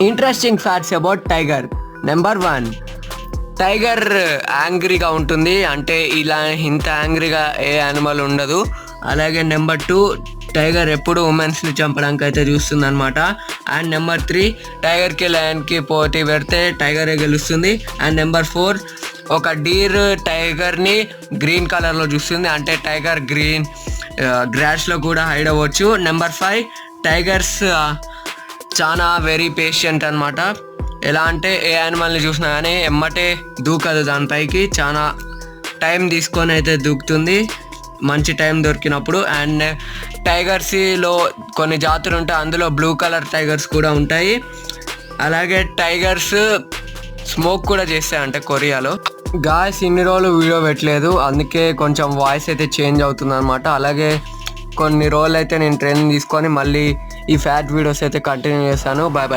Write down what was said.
Interesting facts about tiger. Number 1, tiger యాంగ్రీగా ఉంటుంది, అంటే ఇలా ఇంత యాంగ్రీగా ఏ యానిమల్ ఉండదు. అలాగే నెంబర్ 2, టైగర్ ఎప్పుడు ఉమెన్స్ని చంపడానికి అయితే చూస్తుంది అనమాట. అండ్ నెంబర్ 3, టైగర్కి లయన్కి పోటీ పెడితే టైగరే గెలుస్తుంది. అండ్ నెంబర్ 4, ఒక డీర్ టైగర్ని గ్రీన్ కలర్లో చూస్తుంది, అంటే టైగర్ గ్రీన్ గ్రాస్లో కూడా హైడ్ అవ్వచ్చు. నెంబర్ 5, టైగర్స్ చాలా వెరీ పేషెంట్ అనమాట. ఎలా అంటే ఏ యానిమల్ని చూసినా కానీ ఎమ్మటే దూకదు, దానిపైకి చాలా టైం తీసుకొని అయితే దూకుతుంది మంచి టైం దొరికినప్పుడు. అండ్ టైగర్స్లో కొన్ని జాతులు ఉంటాయి, అందులో బ్లూ కలర్ టైగర్స్ కూడా ఉంటాయి. అలాగే టైగర్స్ స్మోక్ కూడా చేస్తాయి, అంటే కొరియాలో. గాయస్, ఇన్ని రోజులు వీడియో పెట్టలేదు, అందుకే కొంచెం వాయిస్ అయితే చేంజ్ అవుతుంది అనమాట. అలాగే కొన్ని రోజులు అయితే నేను ట్రైనింగ్ తీసుకొని మళ్ళీ ఈ ఫ్యాట్ వీడియోస్ అయితే కంటిన్యూ చేస్తాను. Bye bye.